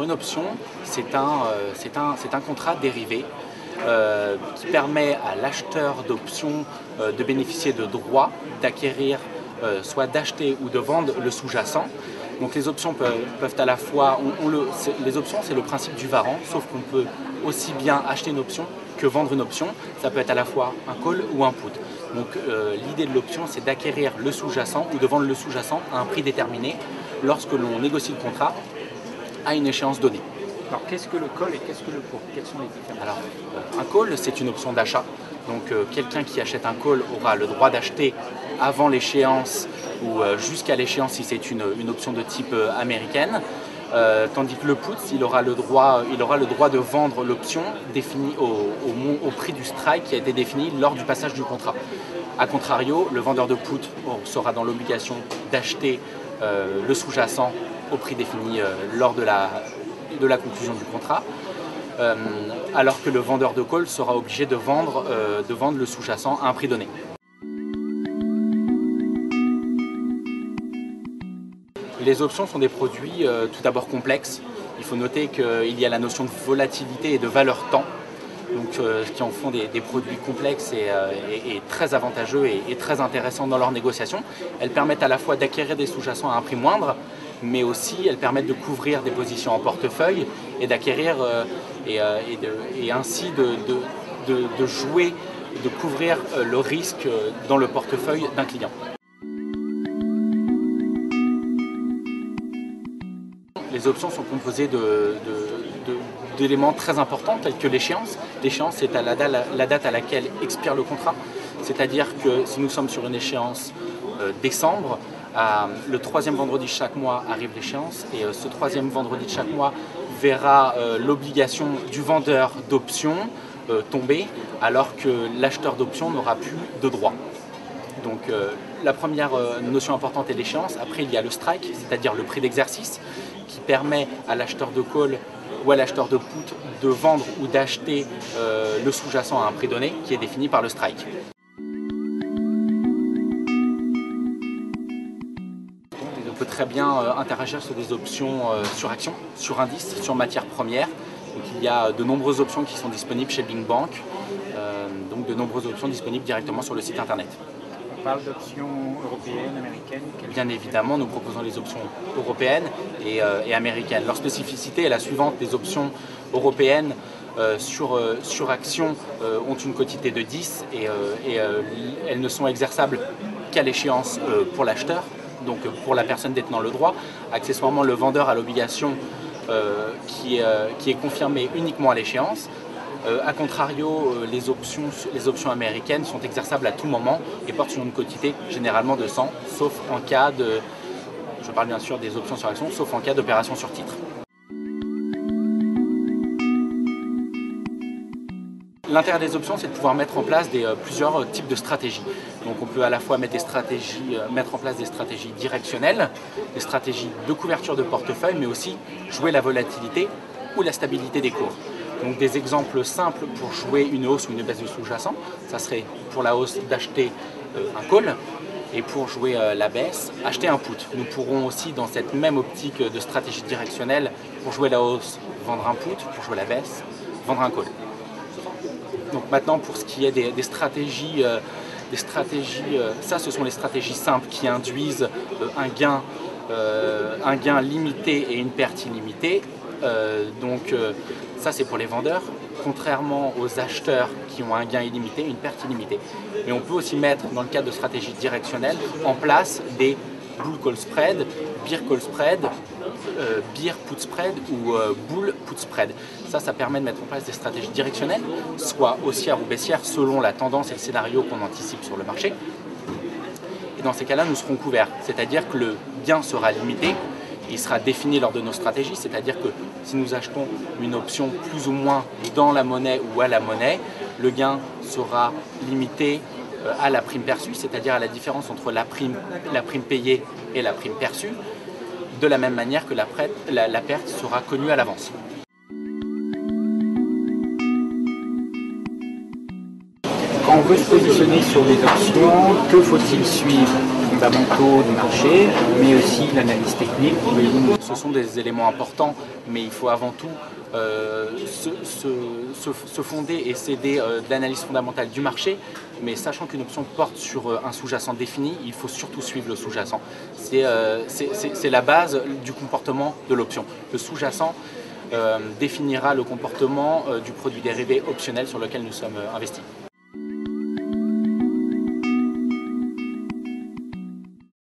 une option, c'est un contrat dérivé qui permet à l'acheteur d'options de bénéficier de droits d'acquérir, soit d'acheter ou de vendre le sous-jacent. Donc les options peuvent à la fois, les options c'est le principe du warrant, sauf qu'on peut aussi bien acheter une option que vendre une option. Ça peut être à la fois un call ou un put. Donc l'idée de l'option c'est d'acquérir le sous-jacent ou de vendre le sous-jacent à un prix déterminé lorsque l'on négocie le contrat à une échéance donnée. Alors qu'est-ce que le call et qu'est-ce que le put? Quelles sont les différences? Alors un call c'est une option d'achat. Donc quelqu'un qui achète un call aura le droit d'acheter avant l'échéance ou jusqu'à l'échéance si c'est une option de type américaine. Tandis que le put, il aura le droit de vendre l'option définie au prix du strike qui a été défini lors du passage du contrat. A contrario, le vendeur de put sera dans l'obligation d'acheter le sous-jacent au prix défini lors de la conclusion du contrat, alors que le vendeur de call sera obligé de vendre le sous-jacent à un prix donné. Les options sont des produits tout d'abord complexes. Il faut noter qu'il y a la notion de volatilité et de valeur temps, donc, ce qui en font des produits complexes et très avantageux et très intéressants dans leur négociation. Elles permettent à la fois d'acquérir des sous-jacents à un prix moindre, mais aussi elles permettent de couvrir des positions en portefeuille et d'acquérir et ainsi de jouer, de couvrir le risque dans le portefeuille d'un client. Les options sont composées d'éléments très importants tels que l'échéance. L'échéance, c'est à la date à laquelle expire le contrat. C'est-à-dire que si nous sommes sur une échéance décembre, le troisième vendredi de chaque mois arrive l'échéance et ce troisième vendredi de chaque mois verra l'obligation du vendeur d'options tomber alors que l'acheteur d'options n'aura plus de droits. Donc la première notion importante est l'échéance. Après il y a le strike, c'est-à-dire le prix d'exercice qui permet à l'acheteur de call ou à l'acheteur de put de vendre ou d'acheter le sous-jacent à un prix donné qui est défini par le strike. On peut très bien interagir sur des options sur action, sur indice, sur matières premières. Donc, il y a de nombreuses options qui sont disponibles chez Bing Bank, donc de nombreuses options disponibles directement sur le site internet. On parle d'options européennes, américaines? Bien évidemment, nous proposons les options européennes et américaines. Leur spécificité est la suivante: les options européennes sur action ont une quotité de 10 et elles ne sont exerçables qu'à l'échéance pour l'acheteur, donc pour la personne détenant le droit. Accessoirement, le vendeur a l'obligation qui est confirmée uniquement à l'échéance. A contrario, les options américaines sont exerçables à tout moment et portent sur une quotité généralement de 100, sauf en cas de, je parle bien sûr des options sur action, sauf en cas d'opération sur titre. L'intérêt des options, c'est de pouvoir mettre en place plusieurs types de stratégies. Donc on peut à la fois mettre en place des stratégies directionnelles, des stratégies de couverture de portefeuille, mais aussi jouer la volatilité ou la stabilité des cours. Donc des exemples simples pour jouer une hausse ou une baisse du sous-jacent, ça serait pour la hausse d'acheter un call et pour jouer la baisse, acheter un put. Nous pourrons aussi dans cette même optique de stratégie directionnelle, pour jouer la hausse, vendre un put, pour jouer la baisse, vendre un call. Donc maintenant pour ce qui est des stratégies, ça ce sont les stratégies simples qui induisent un gain limité et une perte illimitée. Ça c'est pour les vendeurs, contrairement aux acheteurs qui ont un gain illimité, une perte illimitée. Mais on peut aussi mettre, dans le cadre de stratégies directionnelles, en place des bull call spread, bear call spread, bear put spread ou bull put spread. Ça permet de mettre en place des stratégies directionnelles, soit haussières ou baissières, selon la tendance et le scénario qu'on anticipe sur le marché. Et dans ces cas-là, nous serons couverts, c'est-à-dire que le gain sera limité. Il sera défini lors de nos stratégies, c'est-à-dire que si nous achetons une option plus ou moins dans la monnaie ou à la monnaie, le gain sera limité à la prime perçue, c'est-à-dire à la différence entre la prime payée et la prime perçue, de la même manière que la perte sera connue à l'avance. Quand on veut se positionner sur des options, que faut-il suivre? fondamentaux du marché, mais aussi l'analyse technique. Ce sont des éléments importants, mais il faut avant tout se fonder et s'aider de l'analyse fondamentale du marché, mais sachant qu'une option porte sur un sous-jacent défini, il faut surtout suivre le sous-jacent. C'est la base du comportement de l'option. Le sous-jacent définira le comportement du produit dérivé optionnel sur lequel nous sommes investis.